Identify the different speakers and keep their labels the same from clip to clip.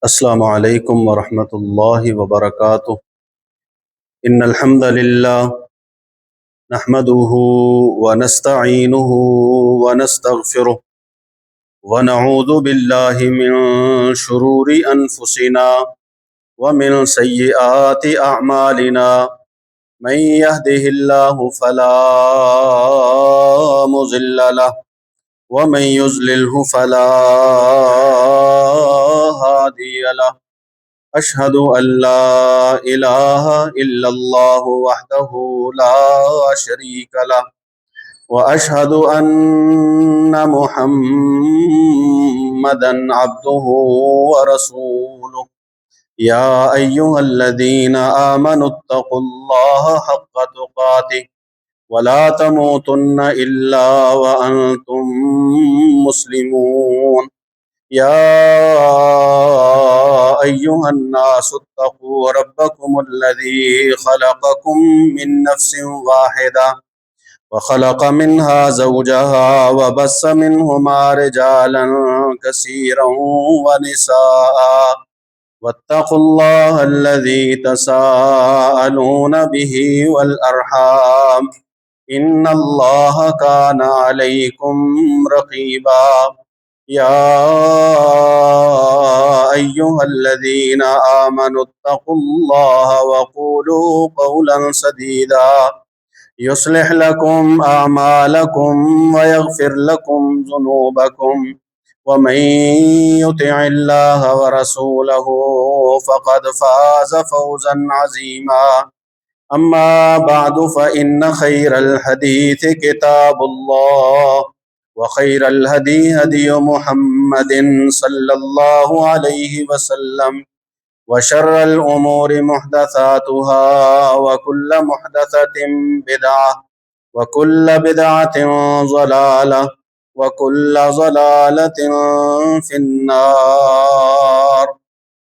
Speaker 1: السلام علیکم ورحمۃ اللہ وبرکاتہ۔ ان الحمد للہ نحمده ونستعینه ونستغفره ونعوذ باللہ من شرور انفسنا ومن سیئات اعمالنا من يهده الله فلا مضل له ومن يضلله فلا هادي له۔ اشهد ان لا الہ الا اللہ وحدہ لا شریک له واشهد ان محمدا عبده ورسولہ۔ یا ایہا الذین آمنوا اتقوا اللہ حق تقاتہ ولا تموتن الا وانتم مسلمون۔ یا ایہا الناس اتقوا ربکم الذی خلقکم من نفس واحدہ وخلق منها زوجها وبث منهما رجالا كثيرا ونساء واتقوا الله الذي تساءلون به والأرحام إن الله كان عليكم رقيبا۔ يا أيها الذين آمنوا اتقوا الله وقولوا قولا سديدا يصلح لكم أعمالكم ويغفر لكم ذنوبكم ومن يطع الله ورسوله فقد فاز فوزا عظيما۔ أما بعد فإن خير الحديث كتاب الله وخير الهدي هدي محمد صلى الله عليه وسلم وشر الأمور محدثاتها وكل محدثة بدعة وكل بدعة ضلالة وكل ضلالة في النار۔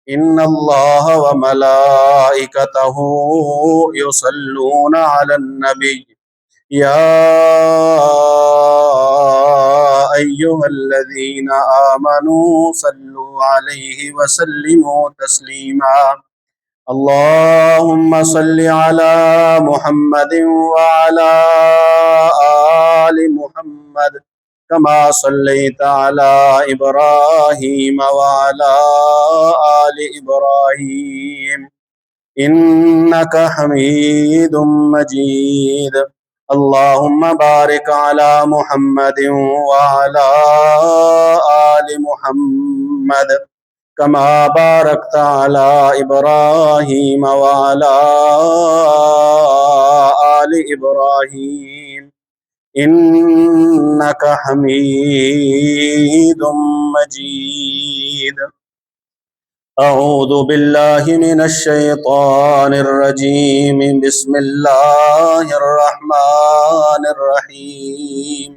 Speaker 1: إن الله وملائكته يصلون على النبي يا أيها الذين آمنوا صلوا عليه وسلموا تسليما۔ اللهم صل على محمد وعلى آل محمد كما صليت على إبراهيم وعلى آل إبراهيم إنك حميد مجيد۔ اللهم بارك على محمد وعلى آل محمد كما باركت على إبراهيم وعلى آل إبراهيم إنك حميد مجيد۔ اعوذ باللہ من الشیطان الرجیم، بسم اللہ الرحمن الرحیم۔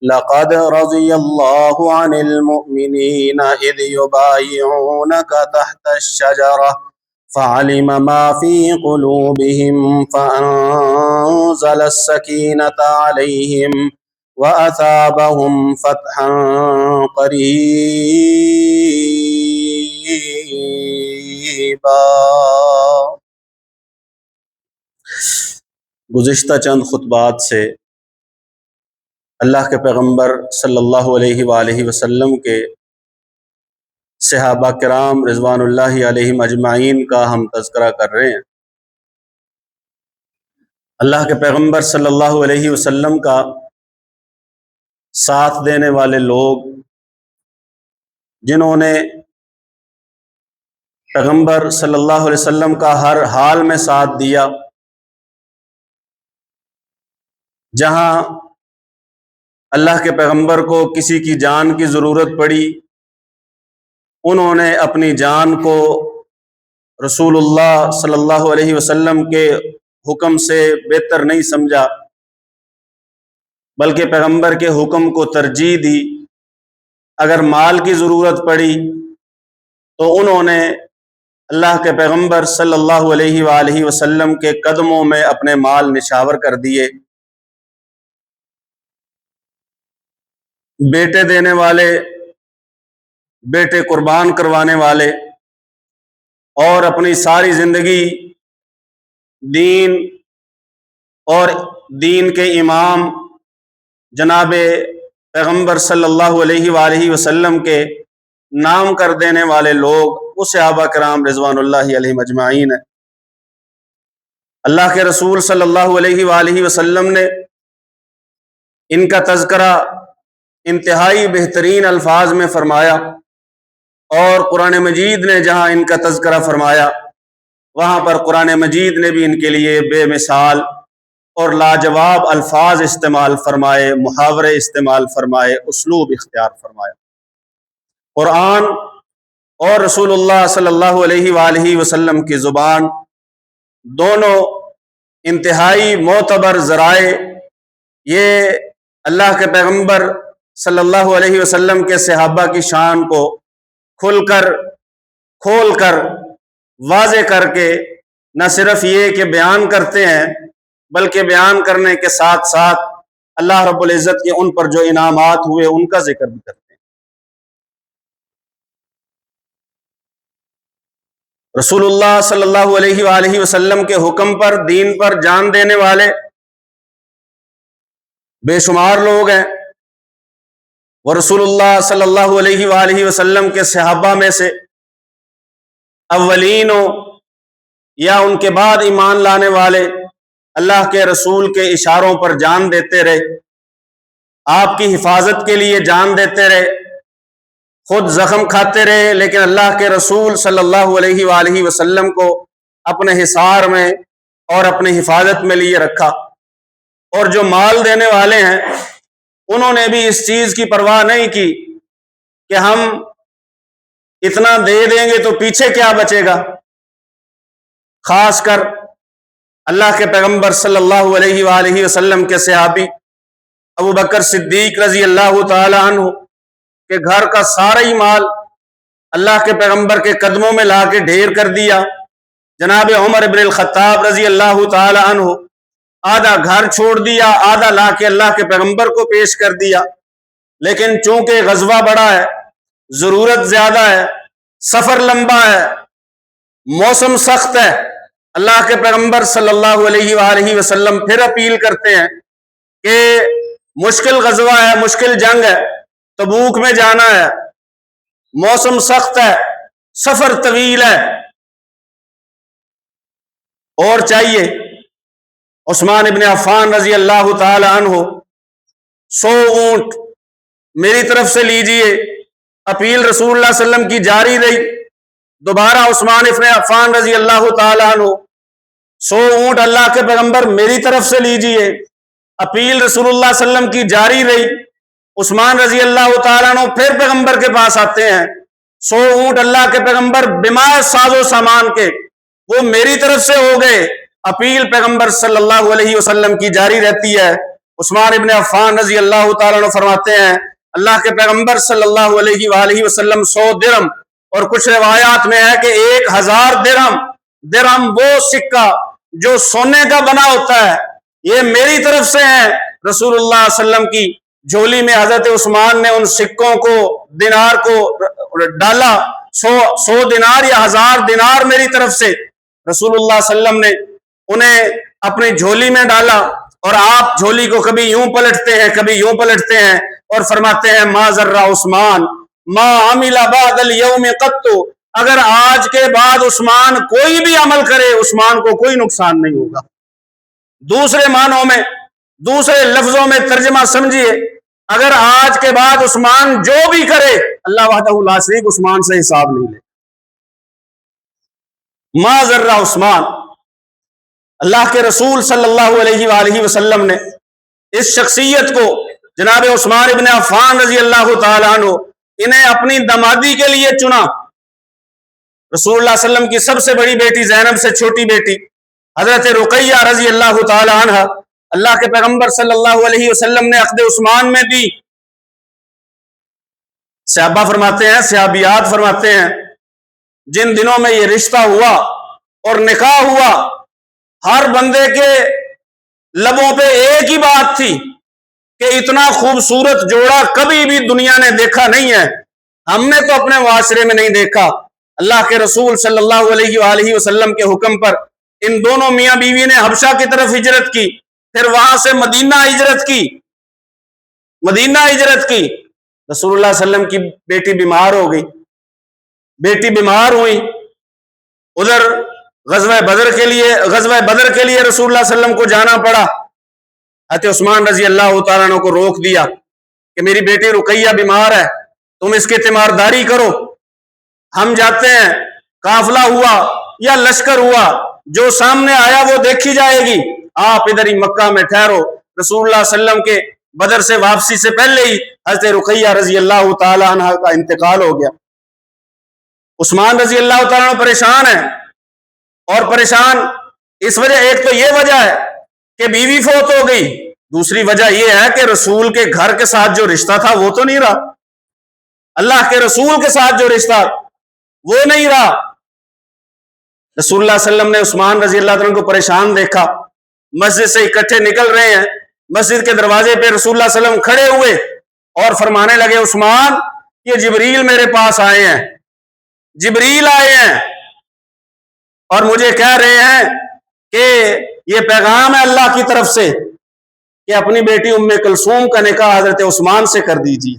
Speaker 1: لقد رضی اللہ عن المؤمنین اذ یبایعونک تحت الشجرہ فعلم ما فی قلوبہم فانزل السکینۃ علیہم وأثابهم فتحا قریبا۔ گزشتہ چند خطبات سے اللہ کے پیغمبر صلی اللہ علیہ وآلہ وسلم کے صحابہ کرام رضوان اللہ علیہم اجمعین کا ہم تذکرہ کر رہے ہیں۔ اللہ کے پیغمبر صلی اللہ علیہ وسلم کا ساتھ دینے والے لوگ، جنہوں نے پیغمبر صلی اللہ علیہ وسلم کا ہر حال میں ساتھ دیا، جہاں اللہ کے پیغمبر کو کسی کی جان کی ضرورت پڑی، انہوں نے اپنی جان کو رسول اللہ صلی اللہ علیہ وسلم کے حکم سے بہتر نہیں سمجھا، بلکہ پیغمبر کے حکم کو ترجیح دی۔ اگر مال کی ضرورت پڑی تو انہوں نے اللہ کے پیغمبر صلی اللہ علیہ وآلہ وسلم کے قدموں میں اپنے مال نشاور کر دیے۔ بیٹے دینے والے، بیٹے قربان کروانے والے، اور اپنی ساری زندگی دین اور دین کے امام جناب پیغمبر صلی اللہ علیہ وآلہ وسلم کے نام کر دینے والے لوگ وہ صحابہ کرام رضوان اللہ علیہم اجمعین ہیں۔ اللہ کے رسول صلی اللہ علیہ وآلہ وسلم نے ان کا تذکرہ انتہائی بہترین الفاظ میں فرمایا، اور قرآن مجید نے جہاں ان کا تذکرہ فرمایا وہاں پر قرآن مجید نے بھی ان کے لیے بے مثال اور لاجواب الفاظ استعمال فرمائے، محاورے استعمال فرمائے، اسلوب اختیار فرمایا۔ قرآن اور رسول اللہ صلی اللہ علیہ وآلہ وسلم کی زبان دونوں انتہائی معتبر ذرائع، یہ اللہ کے پیغمبر صلی اللہ علیہ وسلم کے صحابہ کی شان کو کھول کر واضح کر کے نہ صرف یہ کہ بیان کرتے ہیں بلکہ بیان کرنے کے ساتھ ساتھ اللہ رب العزت کے ان پر جو انعامات ہوئے ان کا ذکر بھی کرتے ہیں۔ رسول اللہ صلی اللہ علیہ وآلہ وسلم کے حکم پر دین پر جان دینے والے بے شمار لوگ ہیں، وہ رسول اللہ صلی اللہ علیہ وآلہ وسلم کے صحابہ میں سے اولین ہو یا ان کے بعد ایمان لانے والے اللہ کے رسول کے اشاروں پر جان دیتے رہے، آپ کی حفاظت کے لیے جان دیتے رہے، خود زخم کھاتے رہے، لیکن اللہ کے رسول صلی اللہ علیہ وآلہ وسلم کو اپنے حصار میں اور اپنے حفاظت میں لیے رکھا۔ اور جو مال دینے والے ہیں انہوں نے بھی اس چیز کی پرواہ نہیں کی کہ ہم اتنا دے دیں گے تو پیچھے کیا بچے گا۔ خاص کر اللہ کے پیغمبر صلی اللہ علیہ وآلہ وسلم کے صحابی ابو بکر صدیق رضی اللہ تعالی عنہ کہ گھر کا سارا ہی مال اللہ کے پیغمبر کے قدموں میں لا کے ڈھیر کر دیا۔ جناب عمر ابن الخطاب رضی اللہ تعالی عنہ آدھا گھر چھوڑ دیا، آدھا لا کے اللہ کے پیغمبر کو پیش کر دیا، لیکن چونکہ غزوہ بڑا ہے، ضرورت زیادہ ہے، سفر لمبا ہے، موسم سخت ہے، اللہ کے پیغمبر صلی اللہ علیہ وآلہ وسلم پھر اپیل کرتے ہیں کہ مشکل غزوہ ہے، مشکل جنگ ہے، تبوک میں جانا ہے، موسم سخت ہے، سفر طویل ہے، اور چاہیے عثمان ابن عفان رضی اللہ تعالی عنہ 100 اونٹ میری طرف سے لیجئے، اپیل رسول اللہ صلی اللہ علیہ وسلم کی جاری رہی۔ دوبارہ عثمان ابن عفان رضی اللہ تعالی عنہ 100 اونٹ اللہ کے پیغمبر میری طرف سے لیجئے، اپیل رسول اللہ صلی اللہ علیہ وسلم کی جاری رہی۔ عثمان رضی اللہ تعالیٰ عنہ پھر پیغمبر کے پاس آتے ہیں، 100 اونٹ اللہ کے پیغمبر بما ساز و سامان کے وہ میری طرف سے ہو گئے، اپیل پیغمبر صلی اللہ علیہ وسلم کی جاری رہتی ہے۔ عثمان ابن عفان رضی اللہ تعالیٰ عنہ فرماتے ہیں اللہ کے پیغمبر صلی اللہ علیہ وآلہ وسلم 100 درہم، اور کچھ روایات میں ہے کہ 1000 درہم، درہم وہ سکہ جو سونے کا بنا ہوتا ہے، یہ میری طرف سے ہیں۔ رسول اللہ صلی اللہ علیہ وسلم کی جھولی میں حضرت عثمان نے ان سکوں کو، دینار کو ڈالا، 100 دینار یا 1000 دینار میری طرف سے رسول اللہ صلی اللہ علیہ وسلم نے انہیں اپنی جھولی میں ڈالا، اور آپ جھولی کو کبھی یوں پلٹتے ہیں کبھی یوں پلٹتے ہیں اور فرماتے ہیں ما ذر عثمان ما عمل بعد اليوم قط، اگر آج کے بعد عثمان کوئی بھی عمل کرے عثمان کو کوئی نقصان نہیں ہوگا۔ دوسرے معنوں میں، دوسرے لفظوں میں ترجمہ سمجھیے، اگر آج کے بعد عثمان جو بھی کرے اللہ وحدہ لا شریک عثمان سے حساب نہیں لے۔ ما ذر عثمان، اللہ کے رسول صلی اللہ علیہ وآلہ وسلم نے اس شخصیت کو جناب عثمان ابن عفان رضی اللہ تعالیٰ عنہ انہیں اپنی دامادی کے لیے چنا۔ رسول اللہ صلی اللہ علیہ وسلم کی سب سے بڑی بیٹی زینب سے چھوٹی بیٹی حضرت رقیہ رضی اللہ تعالی عنہ اللہ کے پیغمبر صلی اللہ علیہ وسلم نے عقد عثمان میں دی۔ صحابہ فرماتے ہیں، صحابیات فرماتے ہیں، جن دنوں میں یہ رشتہ ہوا اور نکاح ہوا، ہر بندے کے لبوں پہ ایک ہی بات تھی کہ اتنا خوبصورت جوڑا کبھی بھی دنیا نے دیکھا نہیں ہے، ہم نے تو اپنے معاشرے میں نہیں دیکھا۔ اللہ کے رسول صلی اللہ علیہ وآلہ وسلم کے حکم پر ان دونوں میاں بیوی نے حبشہ کی طرف ہجرت کی، پھر وہاں سے مدینہ ہجرت کی۔ رسول اللہ صلی اللہ علیہ وسلم کی بیٹی بیمار ہو گئی، بیٹی بیمار ہوئی، ادھر غزوہ بدر کے لیے رسول اللہ صلی اللہ علیہ وسلم کو جانا پڑا۔ حضرت عثمان رضی اللہ تعالیٰ عنہ کو روک دیا کہ میری بیٹی رقیہ بیمار ہے، تم اس کی تیمارداری کرو، ہم جاتے ہیں، قافلہ ہوا یا لشکر ہوا، جو سامنے آیا وہ دیکھی جائے گی، آپ ادھر ہی مکہ میں ٹھہرو۔ رسول اللہ صلی اللہ علیہ وسلم کے بدر سے واپسی سے پہلے ہی حضرت رقیہ رضی اللہ تعالیٰ عنہ کا انتقال ہو گیا۔ عثمان رضی اللہ تعالیٰ عنہ پریشان ہیں، اور پریشان اس وجہ، ایک تو یہ وجہ ہے کہ بیوی فوت ہو گئی، دوسری وجہ یہ ہے کہ رسول کے گھر کے ساتھ جو رشتہ تھا وہ تو نہیں رہا، اللہ کے رسول کے ساتھ جو رشتہ وہ نہیں رہا۔ رسول اللہ صلی اللہ علیہ وسلم نے عثمان رضی اللہ عنہ کو پریشان دیکھا، مسجد سے اکٹھے نکل رہے ہیں، مسجد کے دروازے پہ رسول اللہ صلی اللہ علیہ وسلم کھڑے ہوئے اور فرمانے لگے، عثمان یہ جبریل میرے پاس آئے ہیں، جبریل آئے ہیں اور مجھے کہہ رہے ہیں کہ یہ پیغام ہے اللہ کی طرف سے کہ اپنی بیٹی ام کلثوم کا نکاح حضرت عثمان سے کر دیجیے۔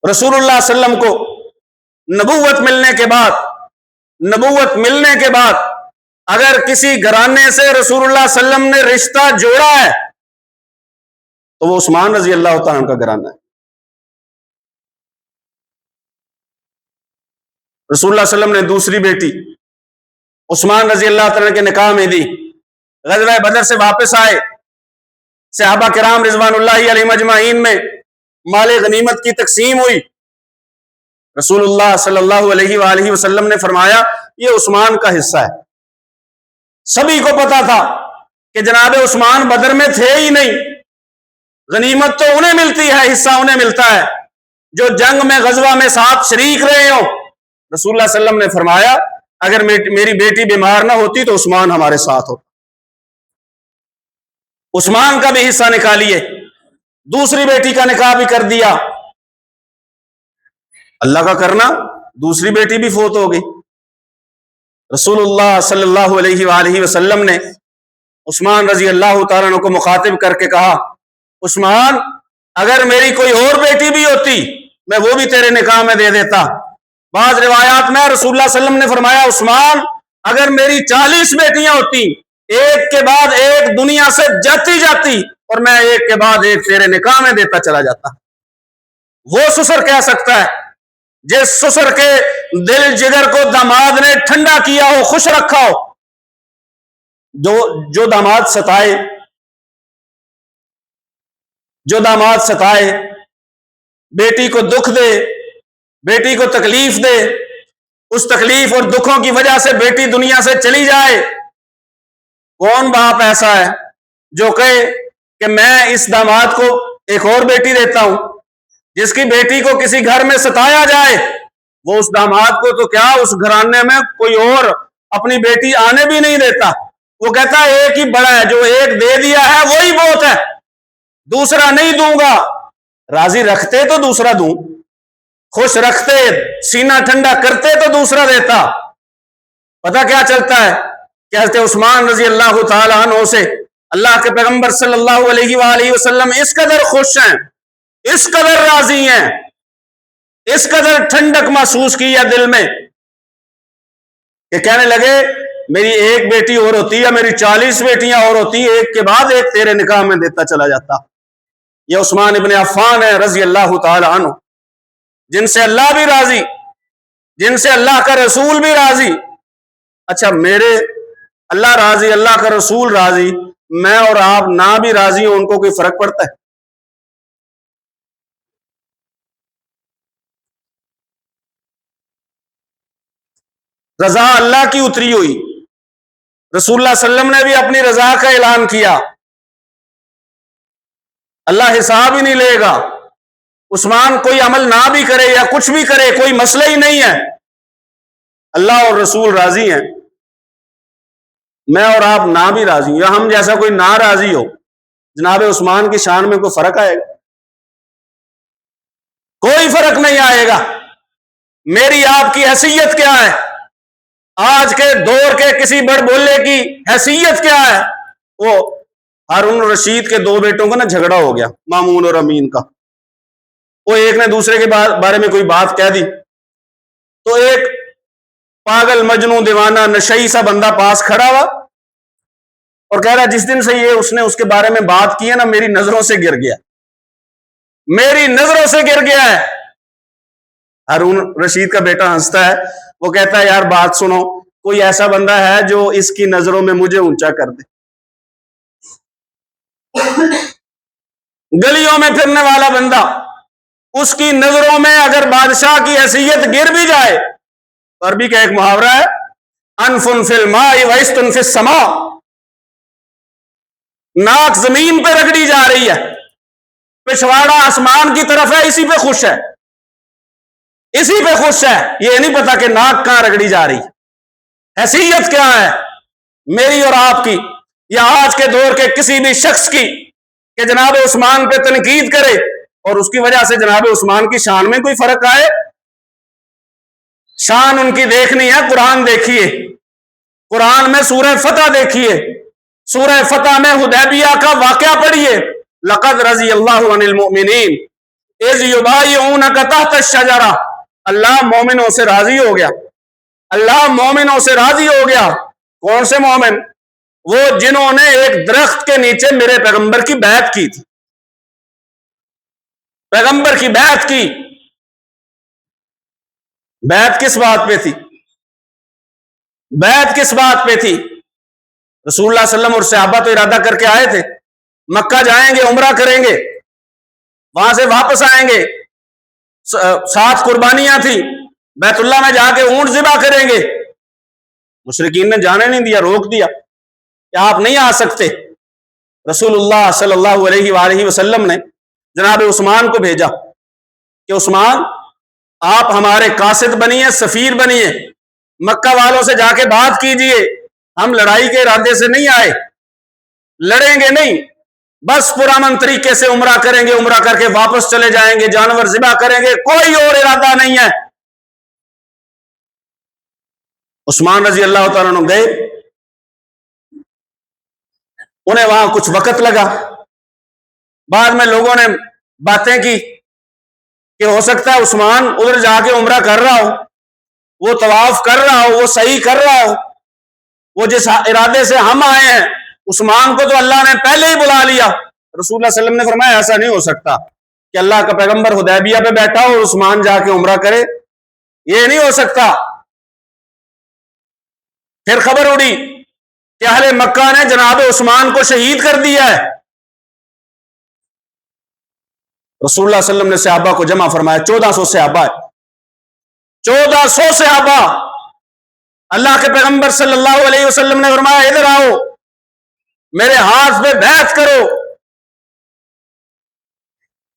Speaker 1: رسول اللہ صلی اللہ علیہ وسلم کو نبوت ملنے کے بعد اگر کسی گھرانے سے رسول اللہ صلی اللہ علیہ وسلم نے رشتہ جوڑا ہے تو وہ عثمان رضی اللہ تعالیٰ عنہ کا گھرانہ ہے۔ رسول اللہ صلی اللہ علیہ وسلم نے دوسری بیٹی عثمان رضی اللہ تعالیٰ عنہ کے نکاح میں دی، غزوہ بدر سے واپس آئے، صحابہ کرام رضوان اللہ علیہم اجمعین میں مال غنیمت کی تقسیم ہوئی، رسول اللہ صلی اللہ علیہ وآلہ وسلم نے فرمایا یہ عثمان کا حصہ ہے۔ سبھی کو پتا تھا کہ جناب عثمان بدر میں تھے ہی نہیں، غنیمت تو انہیں ملتی ہے، حصہ انہیں ملتا ہے جو جنگ میں غزوہ میں ساتھ شریک رہے ہوں۔ رسول اللہ صلی اللہ علیہ وسلم نے فرمایا اگر میری بیٹی بیمار نہ ہوتی تو عثمان ہمارے ساتھ ہوتا، عثمان کا بھی حصہ نکالیے، دوسری بیٹی کا نکاح بھی کر دیا۔ اللہ کا کرنا، دوسری بیٹی بھی فوت ہو گئی۔ رسول اللہ صلی اللہ علیہ وآلہ وسلم نے عثمان رضی اللہ تعالیٰ عنہ کو مخاطب کر کے کہا، عثمان اگر میری کوئی اور بیٹی بھی ہوتی میں وہ بھی تیرے نکاح میں دے دیتا۔ بعض روایات میں رسول اللہ صلی اللہ علیہ وسلم نے فرمایا، عثمان اگر میری 40 بیٹیاں ہوتی، ایک کے بعد ایک دنیا سے جاتی اور میں ایک کے بعد ایک تیرے نکاح میں دیتا چلا جاتا۔ وہ سسر کہہ سکتا ہے جس سسر کے دل جگر کو داماد نے ٹھنڈا کیا ہو، خوش رکھا ہو، جو داماد ستائے، بیٹی کو دکھ دے، بیٹی کو تکلیف دے، اس تکلیف اور دکھوں کی وجہ سے بیٹی دنیا سے چلی جائے، کون باپ ایسا ہے جو کہے کہ میں اس داماد کو ایک اور بیٹی دیتا ہوں؟ جس کی بیٹی کو کسی گھر میں ستایا جائے وہ اس داماد کو تو کیا اس گھرانے میں کوئی اور اپنی بیٹی آنے بھی نہیں دیتا، وہ کہتا ہے ایک ہی بڑا ہے، جو ایک دے دیا ہے وہی بہت ہے، دوسرا نہیں دوں گا۔ راضی رکھتے تو دوسرا دوں، خوش رکھتے، سینہ ٹھنڈا کرتے تو دوسرا دیتا۔ پتہ کیا چلتا ہے کہ حضرت عثمان رضی اللہ تعالیٰ عنہ سے اللہ کے پیغمبر صلی اللہ علیہ وآلہ وسلم اس قدر خوش ہیں، اس قدر راضی ہیں، اس قدر ٹھنڈک محسوس کی ہے دل میں کہ کہنے لگے میری ایک بیٹی اور ہوتی یا میری 40 بیٹیاں اور ہوتی، ایک کے بعد ایک تیرے نکاح میں دیتا چلا جاتا۔ یہ عثمان ابن عفان ہے رضی اللہ تعالی عنہ، جن سے اللہ بھی راضی، جن سے اللہ کا رسول بھی راضی۔ اچھا میرے اللہ راضی، اللہ کا رسول راضی، میں اور آپ نہ بھی راضی ہوں، ان کو کوئی فرق پڑتا ہے؟ رضا اللہ کی اتری ہوئی، رسول اللہ صلی اللہ علیہ وسلم نے بھی اپنی رضا کا اعلان کیا، اللہ حساب ہی نہیں لے گا۔ عثمان کوئی عمل نہ بھی کرے یا کچھ بھی کرے کوئی مسئلہ ہی نہیں ہے، اللہ اور رسول راضی ہیں، میں اور آپ نہ بھی راضی ہوں یا ہم جیسا کوئی نہ راضی ہو، جناب عثمان کی شان میں کوئی فرق آئے گا؟ کوئی فرق نہیں آئے گا۔ میری آپ کی حیثیت کیا ہے؟ آج کے دور کے کسی بڑ بولے کی حیثیت کیا ہے؟ وہ ہارون رشید کے 2 بیٹوں کا نا جھگڑا ہو گیا، مامون اور امین کا۔ وہ ایک نے دوسرے کے بارے میں کوئی بات کہہ دی تو ایک پاگل مجنوں دیوانہ نشئی سا بندہ پاس کھڑا ہوا اور کہہ رہا جس دن سے یہ اس نے اس کے بارے میں بات کی ہے نا میری نظروں سے گر گیا، میری نظروں سے گر گیا ہے۔ ہارون رشید کا بیٹا ہنستا ہے، وہ کہتا ہے یار بات سنو، کوئی ایسا بندہ ہے جو اس کی نظروں میں مجھے اونچا کر دے؟ گلیوں میں پھرنے والا بندہ، اس کی نظروں میں اگر بادشاہ کی حیثیت گر بھی جائے، عربی کا ایک محاورہ ہے انفن فی الماء وعستن فی السماء، ناک زمین پہ رگڑی جا رہی ہے، پچھواڑا آسمان کی طرف ہے، اسی پہ خوش ہے، اسی پہ خوش ہے، یہ نہیں پتا کہ ناک کہاں رگڑی جا رہی ہے۔ حیثیت کیا ہے میری اور آپ کی یا آج کے دور کے کسی بھی شخص کی کہ جناب عثمان پہ تنقید کرے اور اس کی وجہ سے جناب عثمان کی شان میں کوئی فرق آئے؟ شان ان کی دیکھنی ہے، قرآن دیکھیے، قرآن میں سورہ فتح دیکھیے، سورہ فتح میں حدیبیہ کا واقعہ پڑھیے، لقد رضی اللہ عن المؤمنین اذ یبایعونک تحت الشجرہ، اللہ مومنوں سے راضی ہو گیا، اللہ مومنوں سے راضی ہو گیا۔ کون سے مومن؟ وہ جنہوں نے ایک درخت کے نیچے میرے پیغمبر کی بیعت کی تھی، پیغمبر کی بیعت کی۔ بیعت کس بات پہ تھی؟ بیعت کس بات پہ تھی؟ رسول اللہ صلی اللہ علیہ وسلم اور صحابہ تو ارادہ کر کے آئے تھے مکہ جائیں گے، عمرہ کریں گے، وہاں سے واپس آئیں گے، 7 قربانیاں تھیں، بیت اللہ میں جا کے اونٹ ذبح کریں گے۔ مشرکین نے جانے نہیں دیا، روک دیا کہ آپ نہیں آ سکتے۔ رسول اللہ صلی اللہ علیہ وآلہ وسلم نے جناب عثمان کو بھیجا کہ عثمان آپ ہمارے قاصد بنیے، سفیر بنیے، مکہ والوں سے جا کے بات کیجئے، ہم لڑائی کے ارادے سے نہیں آئے، لڑیں گے نہیں، بس پرامن طریقے سے عمرہ کریں گے، عمرہ کر کے واپس چلے جائیں گے، جانور ذبح کریں گے، کوئی اور ارادہ نہیں ہے۔ عثمان رضی اللہ تعالیٰ عنہ گئے، انہیں وہاں کچھ وقت لگا، بعد میں لوگوں نے باتیں کی کہ ہو سکتا ہے عثمان ادھر جا کے عمرہ کر رہا ہو، وہ طواف کر رہا ہو، وہ صحیح کر رہا ہو، وہ جس ارادے سے ہم آئے ہیں عثمان کو تو اللہ نے پہلے ہی بلا لیا۔ رسول اللہ صلی اللہ علیہ وسلم نے فرمایا ایسا نہیں ہو سکتا کہ اللہ کا پیغمبر حدیبیہ پہ بیٹھا ہو اور عثمان جا کے عمرہ کرے، یہ نہیں ہو سکتا۔ پھر خبر اڑی کہ اہل مکہ نے جناب عثمان کو شہید کر دیا ہے۔ رسول اللہ صلی اللہ علیہ وسلم نے صحابہ کو جمع فرمایا، 1400 صحابہ ہے، 1400 صحابہ۔ اللہ کے پیغمبر صلی اللہ علیہ وسلم نے فرمایا ادھر آؤ، میرے ہاتھ پہ بیعت کرو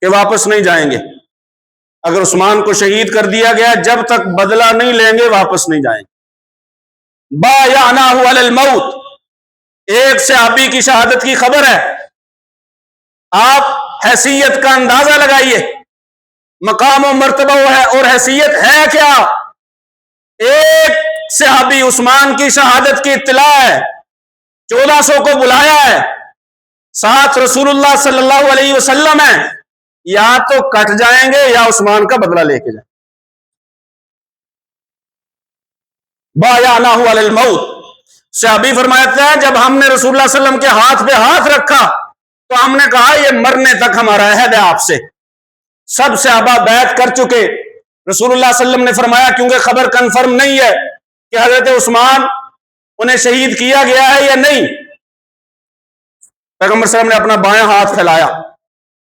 Speaker 1: کہ واپس نہیں جائیں گے، اگر عثمان کو شہید کر دیا گیا جب تک بدلہ نہیں لیں گے واپس نہیں جائیں گے۔ بایعناہ علی الموت، ایک صحابی کی شہادت کی خبر ہے، آپ حیثیت کا اندازہ لگائیے، مقام و مرتبہ اور حیثیت ہے کیا؟ ایک صحابی عثمان کی شہادت کی اطلاع ہے، 1400 کو بلایا ہے، ساتھ رسول اللہ صلی اللہ علیہ وسلم ہے، یا تو کٹ جائیں گے یا عثمان کا بدلہ لے کے جائیں۔ بایعناہ علی الموت، صحابی فرماتا ہے جب ہم نے رسول اللہ صلی اللہ علیہ وسلم کے ہاتھ پہ ہاتھ رکھا تو ہم نے کہا یہ مرنے تک ہمارا عہد ہے آپ سے۔ سب صحابہ بیعت کر چکے، رسول اللہ صلی اللہ علیہ وسلم نے فرمایا کیونکہ خبر کنفرم نہیں ہے کہ حضرت عثمان انہیں شہید کیا گیا ہے یا نہیں، پیغمبر صلی اللہ علیہ وسلم نے اپنا بائیں ہاتھ پھیلایا،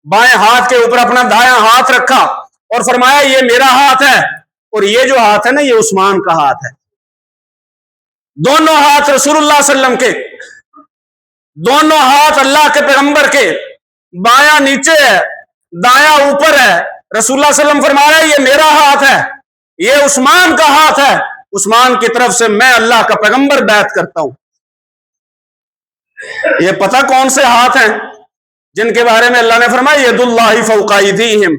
Speaker 1: بائیں ہاتھ کے اوپر اپنا دایاں ہاتھ رکھا اور فرمایا یہ میرا ہاتھ ہے اور یہ جو ہاتھ ہے نا یہ عثمان کا ہاتھ ہے۔ دونوں ہاتھ رسول اللہ صلی اللہ علیہ وسلم کے، دونوں ہاتھ اللہ کے پیغمبر کے، بایاں نیچے ہے، دایاں اوپر ہے۔ رسول اللہ صلی اللہ علیہ وسلم فرمایا یہ میرا ہاتھ ہے، یہ عثمان کا ہاتھ ہے، عثمان کی طرف سے میں اللہ کا پیغمبر بیعت کرتا ہوں۔ یہ پتہ کون سے ہاتھ ہیں جن کے بارے میں اللہ نے فرمایا ید اللہ فوق ایدیہم،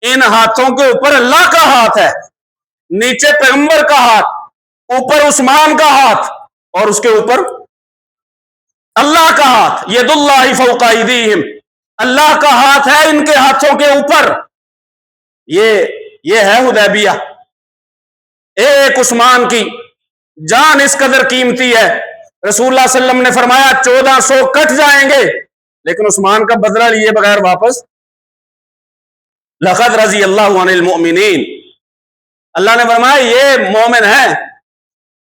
Speaker 1: ان ہاتھوں کے اوپر اللہ کا ہاتھ ہے، نیچے پیغمبر کا ہاتھ، اوپر عثمان کا ہاتھ، اور اس کے اوپر اللہ کا ہاتھ۔ ید اللہ فوق ایدیہم، اللہ کا ہاتھ ہے ان کے ہاتھوں کے اوپر۔ یہ ہے حدیبیہ۔ ایک عثمان کی جان اس قدر قیمتی ہے، رسول اللہ صلی اللہ علیہ وسلم نے فرمایا 1400 کٹ جائیں گے لیکن عثمان کا بدلہ لیے بغیر واپس۔ لقد رضی اللہ عن المؤمنین، اللہ نے فرمایا یہ مومن ہیں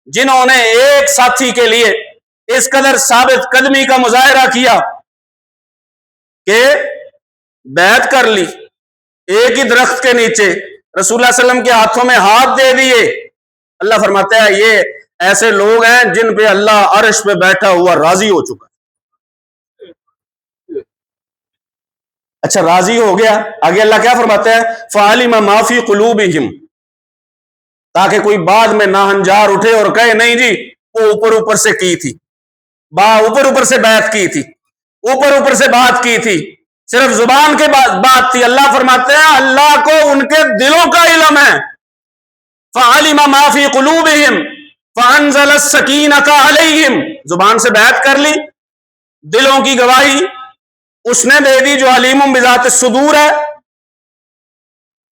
Speaker 1: جنہوں نے ایک ساتھی کے لیے اس قدر ثابت قدمی کا مظاہرہ کیا کہ بیعت کر لی، ایک ہی درخت کے نیچے رسول اللہ صلی اللہ علیہ وسلم کے ہاتھوں میں ہاتھ دے دیے۔ اللہ فرماتا ہے یہ ایسے لوگ ہیں جن پہ اللہ عرش پہ بیٹھا ہوا راضی ہو چکا۔ اچھا راضی ہو گیا، آگے اللہ کیا فرماتا ہے؟ فَعَلِمَ مَا فِي قُلُوبِهِمْ، تاکہ کوئی بعد میں ناہنجار اٹھے اور کہے نہیں جی وہ اوپر سے کی تھی، اوپر سے بیعت کی تھی، اوپر سے بات کی تھی، صرف زبان کے بات تھی۔ اللہ فرماتے ہیں اللہ کو ان کے دلوں کا علم ہے۔ فَعَلِمَ مَا فِي قُلُوبِهِمْ فَأَنزَلَ السَّكِينَةَ عَلَيْهِمْ، زبان سے بیعت کر لی، دلوں کی گواہی اس نے دے دی جو علیم بذات الصدور ہے۔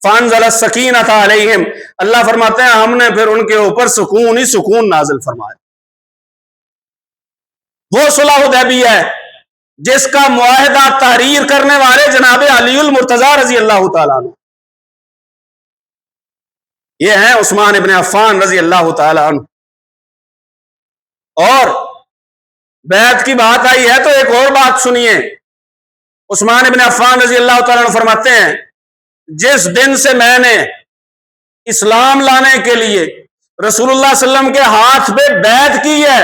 Speaker 1: فَأَنزَلَ السَّكِينَةَ عَلَيْهِمْ، اللہ فرماتے ہیں ہم نے پھر ان کے اوپر سکون ہی سکون نازل فرمایا۔ وہ صلح حدیبیہ ہے جس کا معاہدہ تحریر کرنے والے جناب علی المرتضیٰ رضی اللہ تعالیٰ عنہ، یہ ہیں عثمان ابن عفان رضی اللہ تعالیٰ عنہ۔ اور بیعت کی بات آئی ہے تو ایک اور بات سنیے، عثمان ابن عفان رضی اللہ تعالیٰ عنہ فرماتے ہیں جس دن سے میں نے اسلام لانے کے لیے رسول اللہ صلی اللہ علیہ وسلم کے ہاتھ پہ بیعت کی ہے،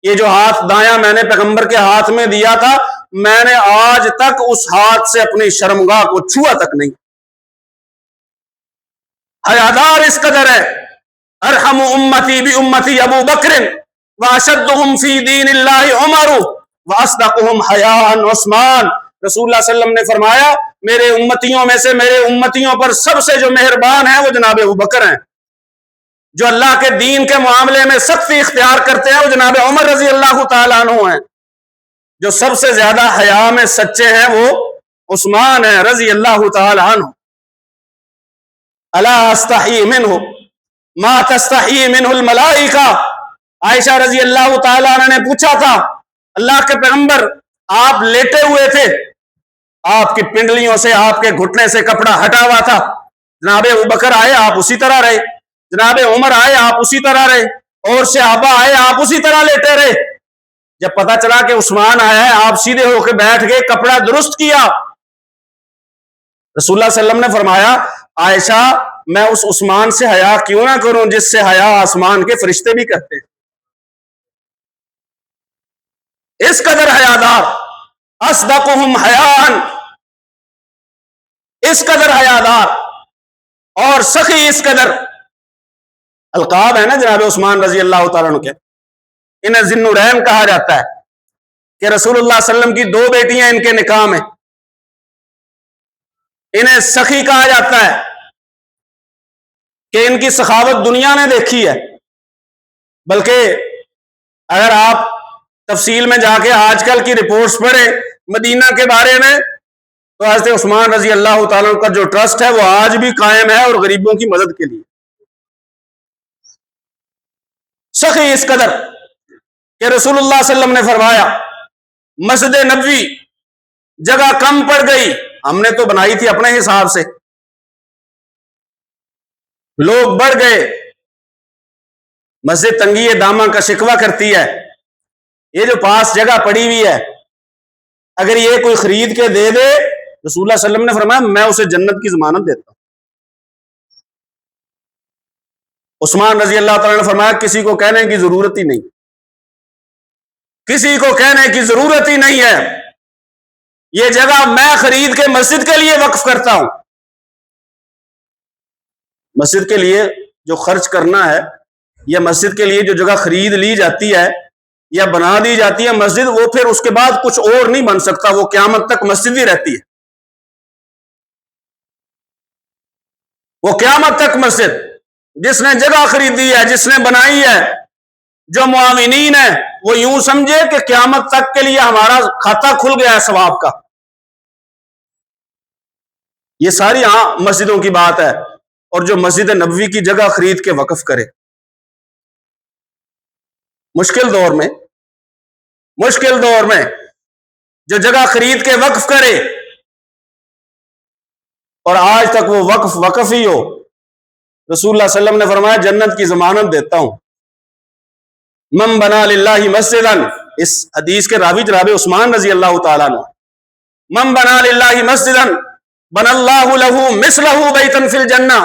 Speaker 1: یہ جو ہاتھ دایاں میں نے پیغمبر کے ہاتھ میں دیا تھا میں نے آج تک اس ہاتھ سے اپنی شرمگاہ کو چھوا تک نہیں۔ حیادار اس قدر ہے، ارحم امتی بی امتی ابو بکر واشدہم فی دین اللہ عمر واصدقہم حیاء عثمان۔ رسول اللہ صلی اللہ علیہ وسلم نے فرمایا میرے امتیوں میں سے میرے امتیوں پر سب سے جو مہربان ہیں وہ جناب ابو بکر ہیں، جو اللہ کے دین کے معاملے میں سختی اختیار کرتے ہیں وہ جناب عمر رضی اللہ تعالیٰ عنہ ہیں، جو سب سے زیادہ حیا میں سچے ہیں وہ عثمان ہیں رضی اللہ تعالیٰ عنہ۔ الا استحی منہ ما تستحی منہ الملائکہ، عائشہ رضی اللہ تعالیٰ عنہ نے پوچھا تھا اللہ کے پیغمبر آپ لیٹے ہوئے تھے، آپ کی پنڈلیوں سے آپ کے گھٹنے سے کپڑا ہٹا ہوا تھا، جناب ابو بکر آئے آپ اسی طرح رہے، جناب عمر آئے آپ اسی طرح رہے، اور صحابہ آئے آپ اسی طرح لیٹے رہے۔ جب پتا چلا کہ عثمان آیا ہے آپ سیدھے ہو کے بیٹھ گئے، کپڑا درست کیا۔ رسول اللہ صلی اللہ علیہ وسلم نے فرمایا عائشہ میں اس عثمان سے حیا کیوں نہ کروں جس سے حیا آسمان کے فرشتے بھی کرتے ہیں، اس قدر حیادار، اصدقہم حیاء، اس قدر حیادار اور سخی اس قدر۔ القاب ہے نا جناب عثمان رضی اللہ تعالیٰ عنہ کے، انہیں ذی النورین کہا جاتا ہے کہ رسول اللہ صلی اللہ علیہ وسلم کی 2 بیٹیاں ان کے نکاح میں، انہیں سخی کہا جاتا ہے کہ ان کی سخاوت دنیا نے دیکھی ہے، بلکہ اگر آپ تفصیل میں جا کے آج کل کی رپورٹس پڑھیں مدینہ کے بارے میں تو حضرت عثمان رضی اللہ تعالیٰ عنہ کا جو ٹرسٹ ہے وہ آج بھی قائم ہے اور غریبوں کی مدد کے لیے۔ سخی اس قدر کہ رسول اللہ صلی اللہ علیہ وسلم نے فرمایا مسجد نبوی جگہ کم پڑ گئی، ہم نے تو بنائی تھی اپنے حساب سے، لوگ بڑھ گئے، مسجد تنگی دامہ کا شکوہ کرتی ہے، یہ جو پاس جگہ پڑی ہوئی ہے اگر یہ کوئی خرید کے دے دے، رسول اللہ صلی اللہ علیہ وسلم نے فرمایا میں اسے جنت کی ضمانت دیتا ہوں۔ عثمان رضی اللہ تعالیٰ نے فرمایا کسی کو کہنے کی ضرورت ہی نہیں، کسی کو کہنے کی ضرورت ہی نہیں ہے، یہ جگہ میں خرید کے مسجد کے لیے وقف کرتا ہوں۔ مسجد کے لیے جو خرچ کرنا ہے یا مسجد کے لیے جو جگہ خرید لی جاتی ہے یا بنا دی جاتی ہے مسجد، وہ پھر اس کے بعد کچھ اور نہیں بن سکتا، وہ قیامت تک مسجد ہی رہتی ہے، وہ قیامت تک مسجد۔ جس نے جگہ خریدی ہے، جس نے بنائی ہے، جو معاونین ہے، وہ یوں سمجھے کہ قیامت تک کے لیے ہمارا کھاتہ کھل گیا ہے ثواب کا۔ یہ ساری مسجدوں کی بات ہے۔ اور جو مسجد نبوی کی جگہ خرید کے وقف کرے، مشکل دور میں جو جگہ خرید کے وقف کرے اور آج تک وہ وقف ہی ہو، رسول اللہ صلی اللہ علیہ وسلم نے فرمایا جنت کی ضمانت دیتا ہوں۔ من بنا للہ مسجدا، اس حدیث کے راوی جناب عثمان رضی اللہ تعالیٰ عنہ، من بنا للہ مسجدا بن اللہ لہ مثلہ بیتا فی الجنہ،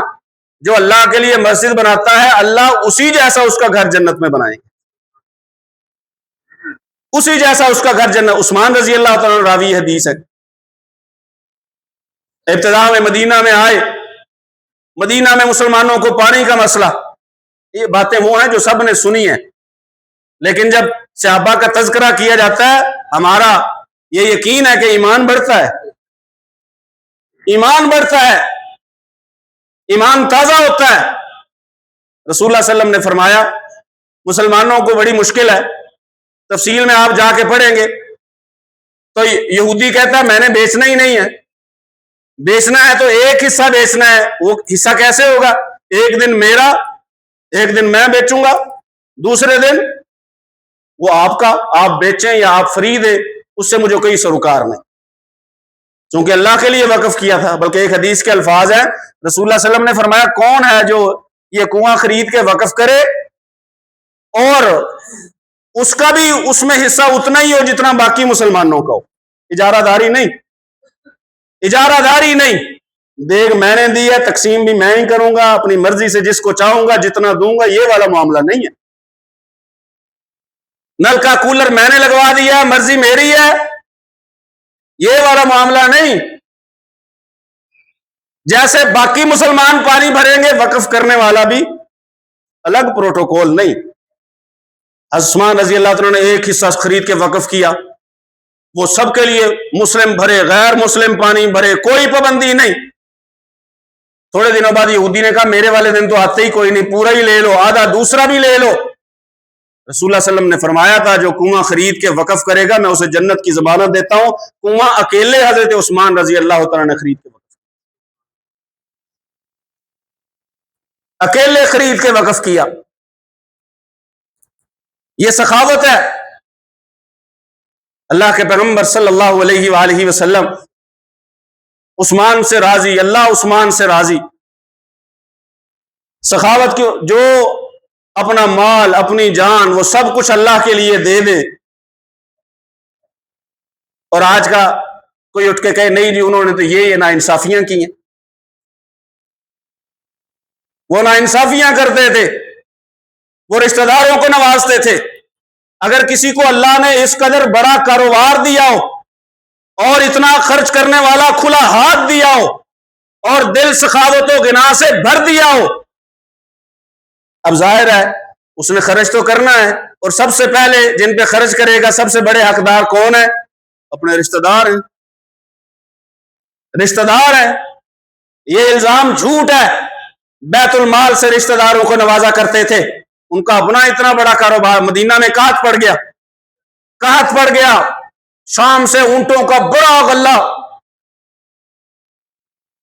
Speaker 1: جو اللہ کے لیے مسجد بناتا ہے اللہ اسی جیسا اس کا گھر جنت میں بنائیں گے، اسی جیسا اس کا گھر جنت۔ عثمان رضی اللہ تعالیٰ عنہ راوی حدیث ہے۔ ابتدا میں مدینہ میں آئے، مدینہ میں مسلمانوں کو پانی کا مسئلہ، یہ باتیں وہ ہیں جو سب نے سنی ہیں، لیکن جب صحابہ کا تذکرہ کیا جاتا ہے ہمارا یہ یقین ہے کہ ایمان بڑھتا ہے، ایمان تازہ ہوتا ہے۔ رسول اللہ صلی اللہ علیہ وسلم نے فرمایا مسلمانوں کو بڑی مشکل ہے، تفصیل میں آپ جا کے پڑھیں گے تو یہودی کہتا ہے میں نے بیچنا ہی نہیں ہے، بیچنا ہے تو ایک حصہ بیچنا ہے، وہ حصہ کیسے ہوگا؟ ایک دن میرا، ایک دن میں بیچوں گا، دوسرے دن وہ آپ کا، آپ بیچیں یا آپ فری دیں، اس سے مجھے کوئی سروکار نہیں، چونکہ اللہ کے لیے وقف کیا تھا۔ بلکہ ایک حدیث کے الفاظ ہیں، رسول اللہ صلی اللہ علیہ وسلم نے فرمایا کون ہے جو یہ کنواں خرید کے وقف کرے اور اس کا بھی اس میں حصہ اتنا ہی ہو جتنا باقی مسلمانوں کا ہو، اجارہ داری نہیں، دیکھ میں نے دی ہے تقسیم بھی میں ہی کروں گا اپنی مرضی سے، جس کو چاہوں گا جتنا دوں گا، یہ والا معاملہ نہیں ہے۔ نل کا کولر میں نے لگوا دیا، مرضی میری ہے، یہ والا معاملہ نہیں۔ جیسے باقی مسلمان پانی بھریں گے، وقف کرنے والا بھی الگ پروٹوکول نہیں۔ عثمان رضی اللہ عنہ نے ایک حصہ خرید کے وقف کیا، وہ سب کے لیے، مسلم بھرے غیر مسلم پانی بھرے، کوئی پابندی نہیں۔ تھوڑے دنوں بعد یہودی نے کہا میرے والے دن تو آتے ہی کوئی نہیں، پورا ہی لے لو، آدھا دوسرا بھی لے لو۔ رسول اللہ صلی اللہ علیہ وسلم نے فرمایا تھا جو کنواں خرید کے وقف کرے گا میں اسے جنت کی ضمانت دیتا ہوں۔ کنواں اکیلے حضرت عثمان رضی اللہ تعالیٰ نے خرید کے اکیلے خرید کے وقف کیا۔ یہ سخاوت ہے۔ اللہ کے پیغمبر صلی اللہ علیہ وآلہ وسلم عثمان سے راضی، اللہ عثمان سے راضی۔ سخاوت کی، جو اپنا مال اپنی جان وہ سب کچھ اللہ کے لیے دے دے، اور آج کا کوئی اٹھ کے کہے نہیں جی انہوں نے تو یہ ناانصافیاں کی ہیں، وہ ناانصافیاں کرتے تھے، وہ رشتہ داروں کو نوازتے تھے۔ اگر کسی کو اللہ نے اس قدر بڑا کاروبار دیا ہو اور اتنا خرچ کرنے والا کھلا ہاتھ دیا ہو اور دل سخاوت و غنا سے بھر دیا ہو، اب ظاہر ہے اس نے خرچ تو کرنا ہے، اور سب سے پہلے جن پہ خرچ کرے گا سب سے بڑے حقدار کون ہے؟ اپنے رشتہ دار ہیں، رشتہ دار ہیں۔ یہ الزام جھوٹ ہے، بیت المال سے رشتہ داروں کو نوازا کرتے تھے، ان کا اپنا اتنا بڑا کاروبار، مدینہ میں قحط پڑ گیا، شام سے اونٹوں کا بڑا غلہ،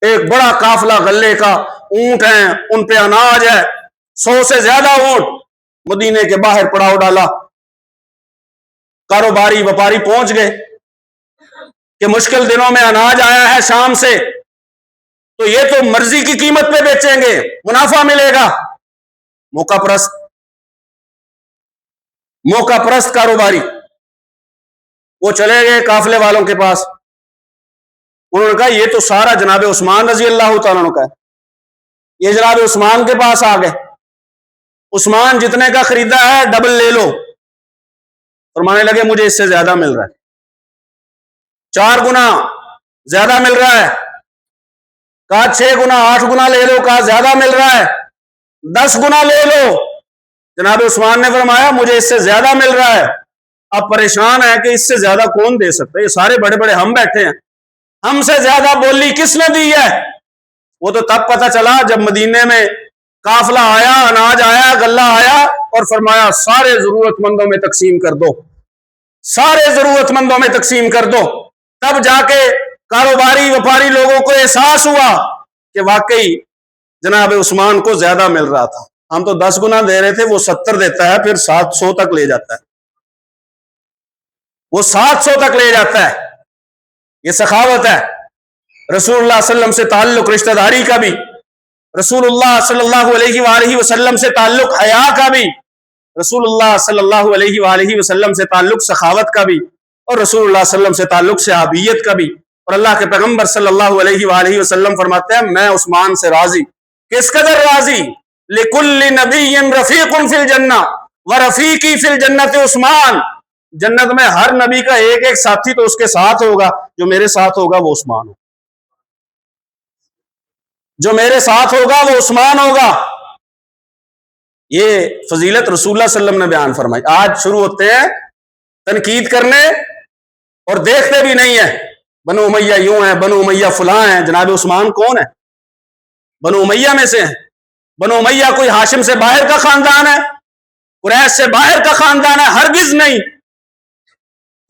Speaker 1: ایک بڑا قافلہ غلے کا، اونٹ ہیں ان پہ اناج ہے، 100 سے زیادہ اونٹ مدینے کے باہر پڑاؤ ڈالا۔ کاروباری وپاری پہنچ گئے کہ مشکل دنوں میں اناج آیا ہے شام سے، تو یہ تو مرضی کی قیمت پہ بیچیں گے، منافع ملے گا۔ موقع پرست کاروباری، وہ چلے گئے قافلے والوں کے پاس، انہوں نے کہا یہ تو سارا جناب عثمان رضی اللہ تعالیٰ عنہ کا ہے، یہ جناب عثمان کے پاس آ گئے، عثمان جتنے کا خریدا ہے ڈبل لے لو۔ فرمانے لگے مجھے اس سے زیادہ مل رہا ہے، 4 گنا زیادہ مل رہا ہے۔ کہا 6 گنا 8 گنا لے لو، کہا زیادہ مل رہا ہے، 10 گنا لے لو۔ جناب عثمان نے فرمایا مجھے اس سے زیادہ مل رہا ہے۔ اب پریشان ہے کہ اس سے زیادہ کون دے سکتا ہے، یہ سارے بڑے بڑے ہم بیٹھے ہیں، ہم سے زیادہ بولی کس نے دی ہے؟ وہ تو تب پتہ چلا جب مدینے میں قافلہ آیا، اناج آیا، غلہ آیا، اور فرمایا سارے ضرورت مندوں میں تقسیم کر دو، سارے ضرورت مندوں میں تقسیم کر دو۔ تب جا کے کاروباری وپاری لوگوں کو احساس ہوا کہ واقعی جناب عثمان کو زیادہ مل رہا تھا، ہم تو 10 گنا دے رہے تھے، وہ 70 دیتا ہے، پھر 700 تک لے جاتا ہے، وہ 700 تک لے جاتا ہے۔ یہ سخاوت ہے۔ رسول اللہ صلی اللہ علیہ وسلم سے تعلق رشتہ داری کا بھی، رسول اللہ صلی اللہ علیہ وآلہ وسلم سے تعلق حیا کا بھی، رسول اللہ صلی اللہ علیہ وآلہ وسلم سے تعلق سخاوت کا بھی، اور رسول اللہ صلی اللہ علیہ وسلم سے تعلق صحابیت کا بھی۔ اور اللہ کے پیغمبر صلی اللہ علیہ وآلہ وسلم فرماتے ہیں میں عثمان سے راضی۔ کس قدر راضی؟ لِكُلِّ نَبِيٍّ رَفِيقٌ فِي الْجَنَّةِ وَرَفِيقِي فِي الْجَنَّةِ عثمان۔ جنت میں ہر نبی کا ایک ایک ساتھی تو اس کے ساتھ ہوگا، جو میرے ساتھ ہوگا وہ عثمان ہوگا، جو میرے ساتھ ہوگا وہ عثمان ہوگا۔ یہ فضیلت رسول اللہ صلی اللہ علیہ وسلم نے بیان فرمائی۔ آج شروع ہوتے ہیں تنقید کرنے اور دیکھتے بھی نہیں ہیں، بنو امیہ یوں ہیں، بنو امیہ فلاں ہیں۔ جناب عثمان کون ہے؟ بنو امیہ میں سے ہیں۔ بنو امیہ کوئی ہاشم سے باہر کا خاندان ہے؟ قریش سے باہر کا خاندان ہے؟ ہرگز نہیں۔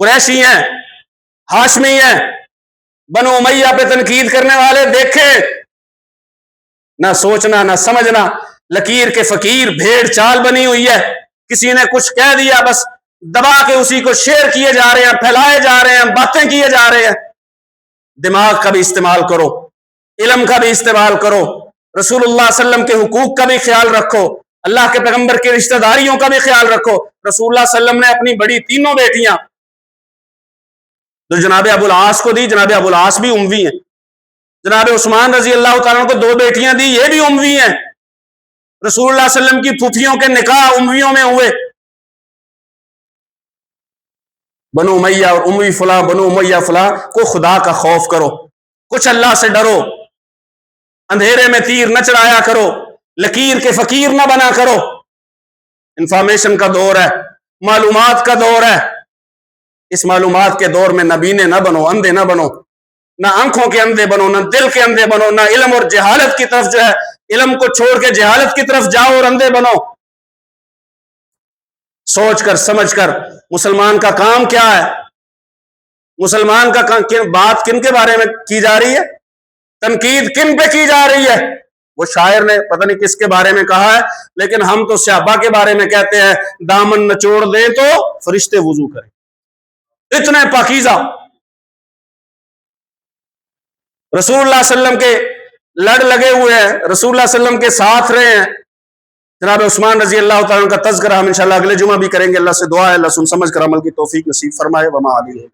Speaker 1: قریشی ہیں، ہاشمی ہیں۔ بنو امیہ پہ تنقید کرنے والے دیکھے، نہ سوچنا نہ سمجھنا، لکیر کے فقیر، بھیڑ چال بنی ہوئی ہے۔ کسی نے کچھ کہہ دیا بس دبا کے اسی کو شیئر کیے جا رہے ہیں، پھیلائے جا رہے ہیں، باتیں کیے جا رہے ہیں۔ دماغ کا بھی استعمال کرو، علم کا بھی استعمال کرو، رسول اللہ صلی اللہ علیہ وسلم کے حقوق کا بھی خیال رکھو، اللہ کے پیغمبر کے رشتہ داریوں کا بھی خیال رکھو۔ رسول اللہ صلی اللہ علیہ وسلم نے اپنی بڑی تینوں بیٹیاں جو جناب ابو العاص کو دی، جناب ابو العاص بھی اموی ہیں۔ جناب عثمان رضی اللہ تعالیٰ کو 2 بیٹیاں دی، یہ بھی اموی ہیں۔ رسول اللہ صلی اللہ علیہ وسلم کی پھوپھیوں کے نکاح امویوں میں ہوئے۔ بنو امیہ اور اموی فلاں، بنو امیہ فلاں کو خدا کا خوف کرو، کچھ اللہ سے ڈرو، اندھیرے میں تیر نہ چڑھایا کرو، لکیر کے فقیر نہ بنا کرو۔ انفارمیشن کا دور ہے، معلومات کا دور ہے، اس معلومات کے دور میں نبینے نہ بنو، اندھے نہ بنو، نہ آنکھوں کے اندھے بنو، نہ دل کے اندھے بنو، نہ علم اور جہالت کی طرف جو ہے علم کو چھوڑ کے جہالت کی طرف جاؤ اور اندھے بنو۔ سوچ کر سمجھ کر مسلمان کا کام کیا ہے، مسلمان کا بات کن کے بارے میں کی جا رہی ہے، تنقید کن پہ کی جا رہی ہے۔ وہ شاعر نے پتہ نہیں کس کے بارے میں کہا ہے، لیکن ہم تو صحابہ کے بارے میں کہتے ہیں دامن نچوڑ دیں تو فرشتے وضو کریں، اتنے پاکیزہ۔ رسول اللہ صلی اللہ علیہ وسلم کے لڑ لگے ہوئے ہیں، رسول اللہ صلی اللہ علیہ وسلم کے ساتھ رہے ہیں۔ جناب عثمان رضی اللہ تعالیٰ کا تذکرہ ہم انشاءاللہ اگلے جمعہ بھی کریں گے۔ اللہ سے دعا ہے اللہ سن سمجھ کر عمل کی توفیق نصیب فرمائے۔ وما علیہ